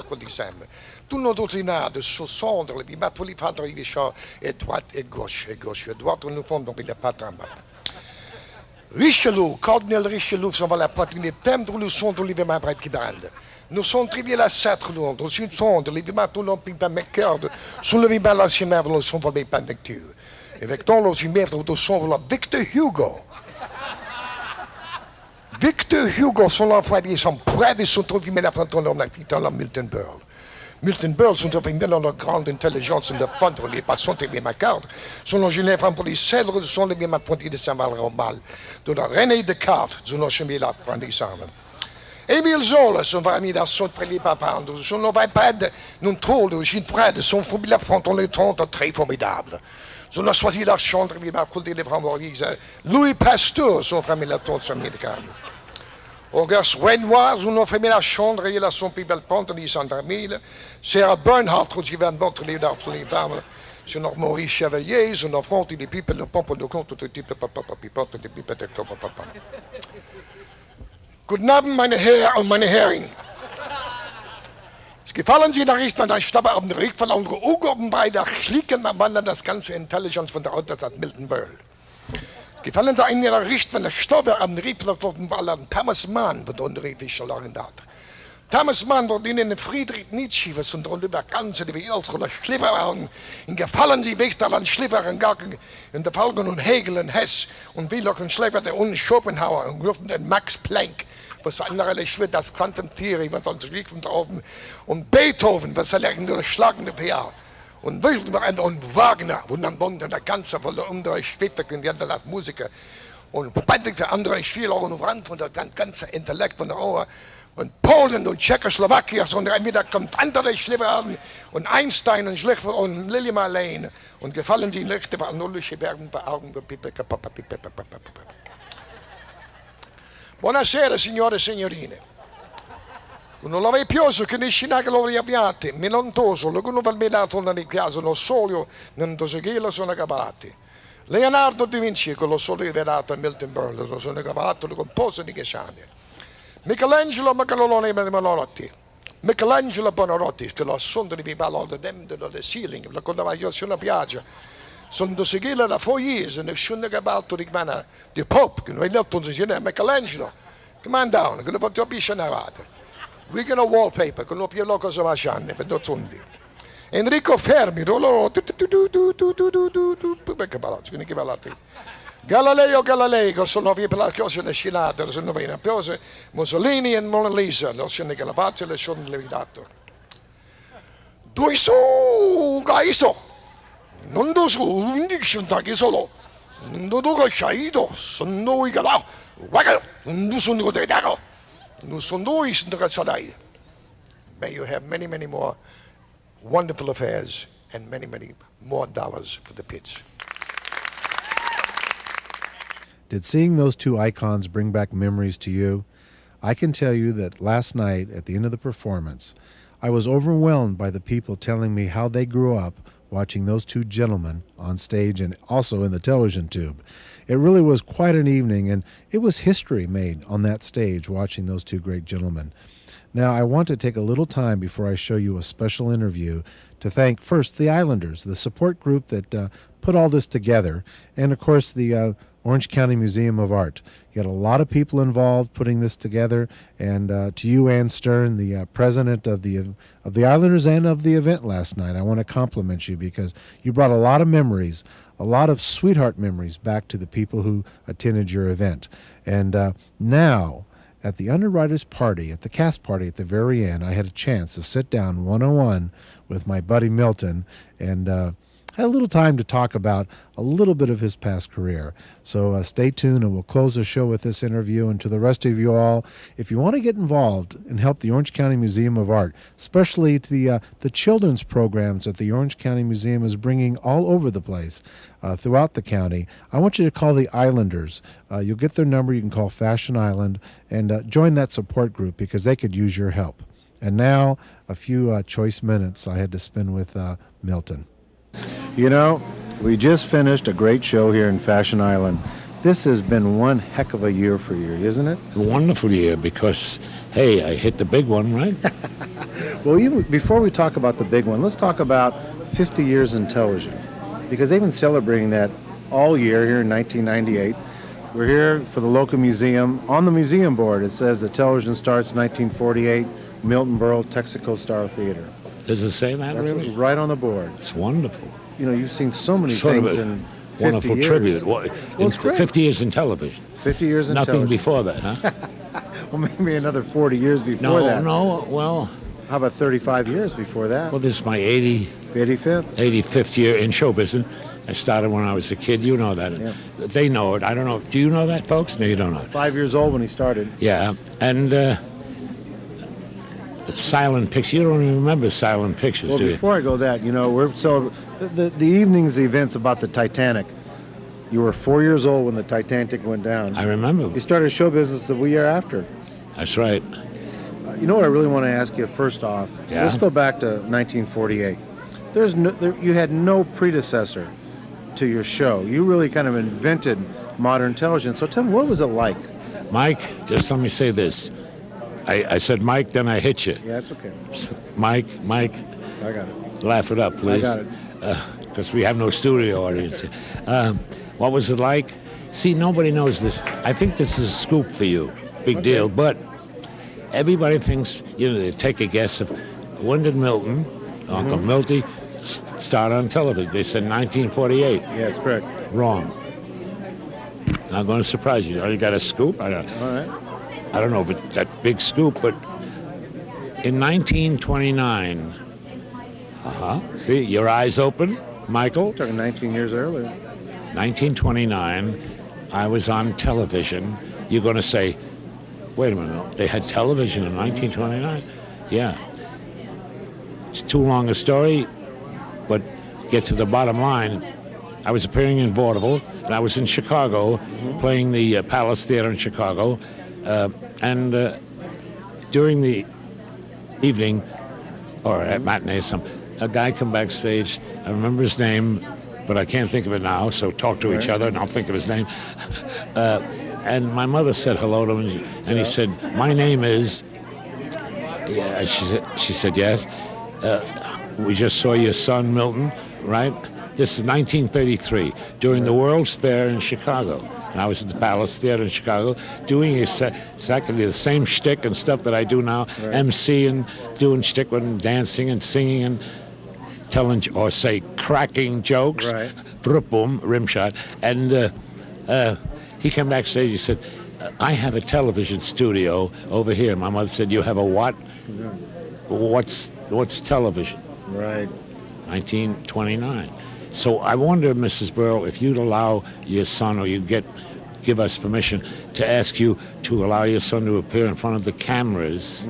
quelli sempre. Tu non dois nada, ce sont les bimats, tous les padres, les chats, et droite et gauche, et droite, nous font donc il n'y a pas de mal. Richelieu, cardinal Richelieu, sont la poitrine, thème de le son de l'événement près qui brande. Nous sommes trivial à 7 Londres, dans une sonde, l'événement tout l'on pipe à mes cœurs, sur le l'événement là, c'est même le son de mes lecture. Et avec ton lot, j'y mets le son de la Victor Hugo. Victor Hugo, son enfant, ils sont près de son trouver mais la fronton dans la Milton Berle. Milton Berle sont avec une grande intelligence de fondre les passants et les macards. Son général pour les cèdres sont les mêmes pointés de Saint-Mal Romal. De la René Descartes, son chemin là pour les samen. Émile Zola, son ami dans son prélé papa, son iPad, non trop de Gilles Fred, son phobie la fronton les 30 très formidable. On a choisi la chambre, il m'a coulé les framboises. Louis Pasteur, son frère, il a tout son médicament. Auguste Renoir, on a fait la chambre, il a son plus belle pente, il s'en a mis. Sarah Bernhardt, qui va battre les dards pour les dames. C'est notre Maurice Chevalier, son enfant, il est pipe, le pompe de compte, tout type de papa, pipote, de pipe de papa. Guten Abend, meine Herren und meine Herren. Es gefallen Sie Nachrichten an der Stababend Rick von unseren Ugurben bei der Schlicken am Wandern das ganze Intelligence von der Autostadt Milton Berle. Gefallen Sie einen Nachricht von der Stababend Rick von der Thomas Mann, von der Unterricht schon lange da. Thomas Mann wurde in Friedrich Nietzsche, was von der ganze, die wir als oder Schliffer waren, in gefallen Sie weg da an Schliffer und Gacken, in der Falken und Hegel und Hess und Wielock und Schlepper der und Schopenhauer und Gruppen den Max Planck. Was andere wird das Quantentheorie, was uns liegt von oben. Und Beethoven, was er nur schlagende PR. Und Wilhelm und Wagner, wo dann der ganze volle andere Schwede und die anderen Musiker. Und Bandig für andere Spieler und Rand von der ganze Intellekt von der Ohr. Und Polen und Tschechoslowakien, sondern wieder kommt andere Schlimmern und Einstein und Schlichter und Lily Marlene. Und gefallen die Lichter bei nullische Bergen bei Augen. Buonasera signore e signorine. Non l'avevi pioso che ne scinaga lo riavviate, melontoso, lo che non valmedato non è caso, lo solio, non toseghielo sono acabati. Leonardo da Vinci con lo solo rivelato a Milton Berle, lo sono acabati, lo composto di Gesani. Michelangelo Macalolone Manotti. Michelangelo Bonarotti, che lo sonno di Vibalo, the dem de the ceiling, la condavaglio sulla piaggia. Sono seguire la fogliese, nessuno cabalto di mana di Pope, che non è letto un Michelangelo. Come on down, che lo faccio appicciare. We're gonna wallpaper, che non più cosa va a per dotundi. Enrico Fermi, Galileo, che sono via per la cosa del scilato, sono via piose, Mussolini e Mona Lisa, non sono che la pace le sono levidato. Due su, gaiso. Non do su, non sono che solo. Non do che sciaito, sono i galà. Guarda, non sono che dago. Non sono i che salai. May you have many, many more wonderful affairs and many, many more dollars for the pits. Did seeing those two icons bring back memories to you? I can tell you that last night, at the end of the performance, I was overwhelmed by the people telling me how they grew up watching those two gentlemen on stage and also in the television tube. It really was quite an evening, and it was history made on that stage watching those two great gentlemen. Now, I want to take a little time before I show you a special interview to thank first the Islanders, the support group that put all this together, and of course the Orange County Museum of Art. You had a lot of people involved putting this together, and to you, Ann Stern, the president of the Islanders and of the event last night, I want to compliment you because you brought a lot of memories, a lot of sweetheart memories back to the people who attended your event. And now, at the underwriters' party, at the cast party at the very end, I had a chance to sit down one-on-one with my buddy Milton and had a little time to talk about a little bit of his past career. So stay tuned, and we'll close the show with this interview. And to the rest of you all, if you want to get involved and help the Orange County Museum of Art, especially the children's programs that the Orange County Museum is bringing all over the place throughout the county, I want you to call the Islanders. You'll get their number. You can call Fashion Island and join that support group because they could use your help. And now, a few choice minutes I had to spend with Milton. You know, we just finished a great show here in Fashion Island. this has been one heck of a year for you, isn't it? A wonderful year because, hey, I hit the big one, right? Well, even before we talk about the big one, let's talk about 50 years in television, because they've been celebrating that all year here in 1998. We're here for the local museum. On the museum board, it says the television starts 1948, Milton Berle, Texaco Star Theater. Does it say that That's really? right on the board. It's wonderful. You know, you've seen so many Sort of things a in 50 wonderful years. tribute. it's great. 50 years in television. 50 years in Nothing television. before that, huh? Well, maybe another 40 years before that. Well, How about 35 years before that? this is my 85th? 85th year in show business. I started when I was a kid. You know that. Yeah. They know it. I don't know. Do you know that, folks? No, you don't know it. 5 years old when he started. Yeah, and silent pictures. You don't even remember silent pictures, Well, do you? before I go that, you know, the evenings, the events about the Titanic. You were 4 years old when the Titanic went down. I remember. You started show business the year after. That's right. You know what I really want to ask you first off? Yeah. Let's go back to 1948. You had no predecessor to your show. You really kind of invented modern television. So tell me, what was it like? Mike, just let me say this. I said Mike, then I hit you. Yeah, it's okay. Mike, I got it. laugh it up, please. I got it. Because we have no studio audience. What was it like? See, nobody knows this. I think this is a scoop for you. Big deal. But everybody thinks, they take a guess of when did Milton, Uncle Milty, start on television? They said 1948. Yeah, that's correct. Wrong. I'm going to surprise you. Oh, you got a scoop? All right. I don't know if it's that big scoop, but in 1929, see, your eyes open, Michael? Talking 19 years earlier. 1929, I was on television. You're going to say, wait a minute, they had television in 1929? Yeah. It's too long a story, but get to the bottom line. I was appearing in vaudeville, and I was in Chicago, playing the Palace Theater in Chicago, and during the evening, or at matinee or something, a guy come backstage. I remember his name, but I can't think of it now, so talk to each other, and I'll think of his name. And my mother said hello to him, and he said, my name is... Yeah, she said, yes. We just saw your son, Milton, right? This is 1933, during the World's Fair in Chicago. And I was at the Palace Theater in Chicago doing exactly the same shtick and stuff that I do now, MC and doing shtick and dancing and singing and telling, or say, cracking jokes. Right. Boom, rim shot. And he came backstage, he said, I have a television studio over here. My mother said, you have a what? Yeah. What's television? Right. 1929. So I wonder, Mrs. Berle, if you'd allow your son, or give us permission to ask you to allow your son to appear in front of the cameras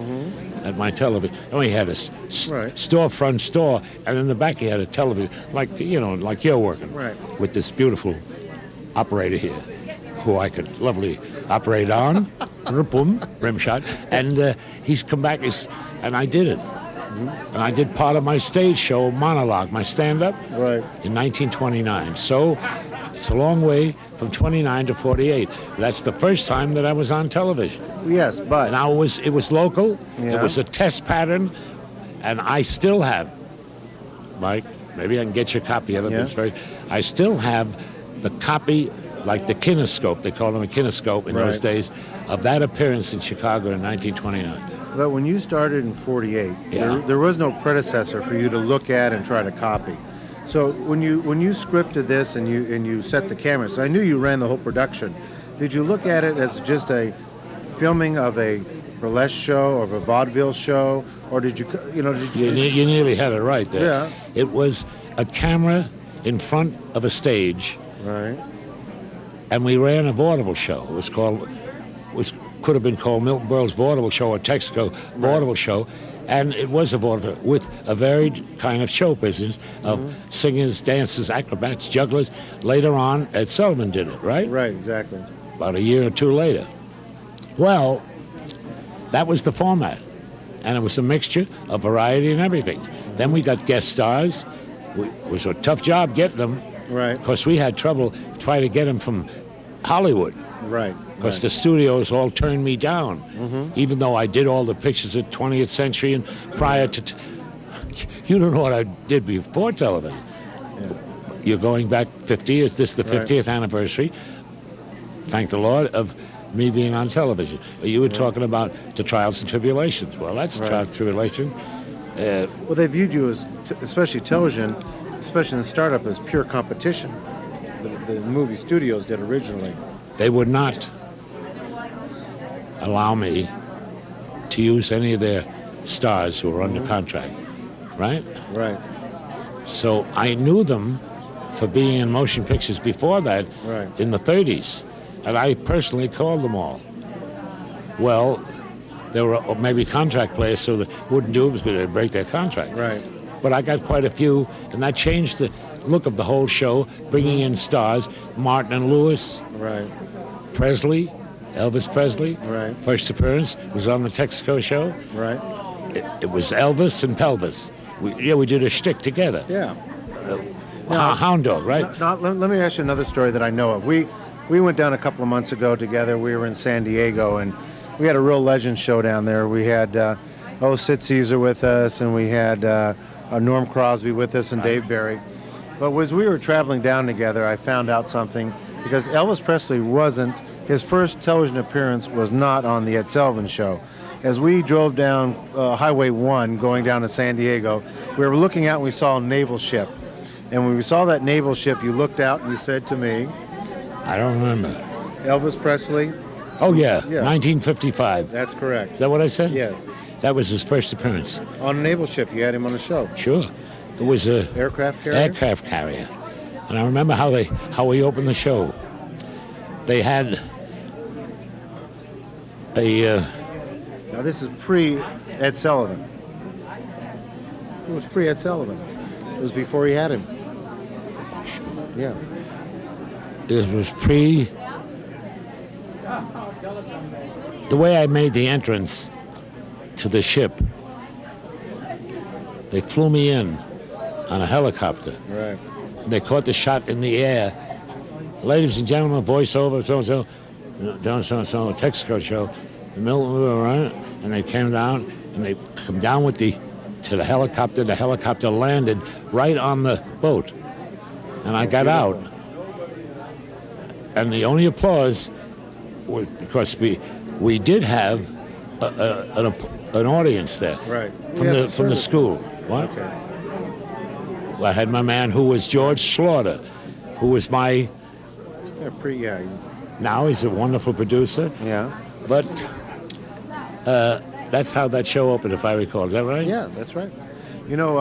at my television. And he had a storefront store, and in the back he had a television, like you're working, with this beautiful operator here, who I could lovely operate on, boom, rim shot, and he's come back, and I did it. And I did part of my stage show, monologue, my stand-up, in 1929. So it's a long way from 29 to 48. That's the first time that I was on television. Yes, but... Now it was local. Yeah. It was a test pattern, and I still have, Mike, maybe I can get you a copy of it. Yeah. But I still have the copy, like the kinescope, they called them a kinescope in those days, of that appearance in Chicago in 1929. But when you started in 48, there was no predecessor for you to look at and try to copy. So when you scripted this and you set the cameras, I knew you ran the whole production. Did you look at it as just a filming of a burlesque show or of a vaudeville show, or did you You nearly had it right there. Yeah. It was a camera in front of a stage, Right. and we ran a vaudeville show. Could have been called Milton Berle's Vaudeville Show or Texaco Vaudeville Show, and it was a vaudeville with a varied kind of show business of singers, dancers, acrobats, jugglers. Later on, Ed Sullivan did it, right? Right, exactly. About a year or two later. Well, that was the format, and it was a mixture of variety and everything. Then we got guest stars. It was a tough job getting them. Right. Because we had trouble trying to get them from Hollywood. Right. Because the studios all turned me down, even though I did all the pictures at 20th Century and prior to. You don't know what I did before television. Yeah. You're going back 50 years. This is the 50th anniversary. Thank the Lord of me being on television. You were talking about the trials and tribulations. Well, that's trials and tribulation. Well, they viewed you as, especially television, especially in the startup, as pure competition. The movie studios did originally. They would not allow me to use any of their stars who were under contract, right? Right. So I knew them for being in motion pictures before that in the 30s, and I personally called them all. Well, there were maybe contract players, so they wouldn't do it because they'd break their contract. Right. But I got quite a few, and that changed the look of the whole show, bringing in stars, Martin and Lewis, Right. Presley, Elvis Presley. Right. First appearance was on the Texaco show. Right. It was Elvis and Pelvis. We did a shtick together. Yeah. Hound Dog, right? Let me ask you another story that I know of. We went down a couple of months ago together. We were in San Diego, and we had a real legend show down there. We had Sid Caesar with us, and we had Norm Crosby with us, and Dave Barry. But as we were traveling down together, I found out something, because Elvis Presley his first television appearance was not on the Ed Sullivan Show. As we drove down Highway 1 going down to San Diego, we were looking out and we saw a naval ship. And when we saw that naval ship, you looked out and you said to me, I don't remember. Elvis Presley? Oh, yeah. 1955. That's correct. Is that what I said? Yes. That was his first appearance. On a naval ship, you had him on the show. Sure. It was a aircraft carrier. Aircraft carrier. And I remember how we opened the show. They had a... Now, this is pre-Ed Sullivan. It was pre-Ed Sullivan. It was before he had him. Yeah. It was pre... The way I made the entrance to the ship, they flew me in on a helicopter. Right. They caught the shot in the air. Ladies and gentlemen, voiceover, so-and-so, down so-and-so, Texaco show, the Milton Berle, right? And they came down, and they come down to the helicopter. The helicopter landed right on the boat. And I got out. And the only applause was because we did have an audience there. Right. From the school. What? Okay. I had my man who was George Slaughter, who was my... Now he's a wonderful producer. Yeah. But that's how that show opened, if I recall. Is that right? Yeah, that's right. You know,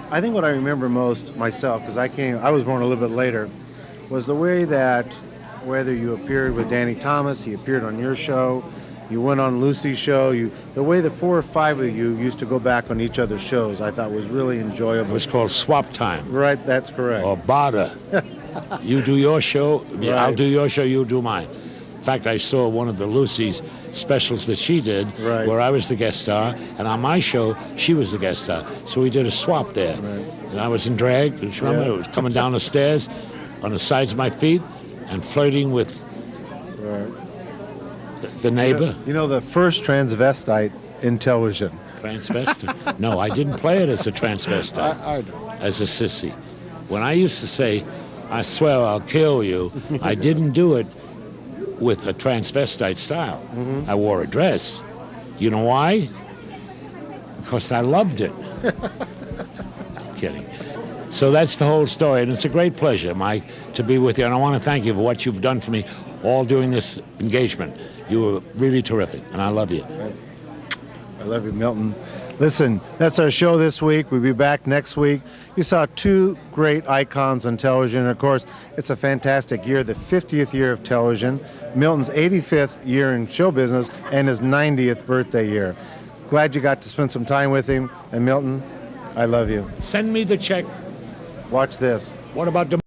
I think what I remember most myself, because I was born a little bit later, was the way that whether you appeared with Danny Thomas, he appeared on your show, you went on Lucy's show, the way the 4 or 5 of you used to go back on each other's shows, I thought was really enjoyable. It was called Swap Time. Right, that's correct. Or barter. You do your show, Right. I'll do your show, you do mine. In fact, I saw one of the Lucy's specials that she did, Right. where I was the guest star, and on my show, she was the guest star. So we did a swap there. Right. And I was in drag, and she remember, I was coming down the stairs on the sides of my feet and flirting with the neighbor. You know the first transvestite in television. Transvestite? No, I didn't play it as a transvestite, I know. as a sissy. When I used to say, I swear I'll kill you, I didn't do it with a transvestite style. Mm-hmm. I wore a dress. You know why? Because I loved it. Kidding. So that's the whole story, and it's a great pleasure, Mike, to be with you, and I want to thank you for what you've done for me all during this engagement. You were really terrific, and I love you. I love you, Milton. Listen, that's our show this week. We'll be back next week. You saw 2 great icons on television. Of course, it's a fantastic year, the 50th year of television, Milton's 85th year in show business, and his 90th birthday year. Glad you got to spend some time with him. And Milton, I love you. Send me the check. Watch this. What about the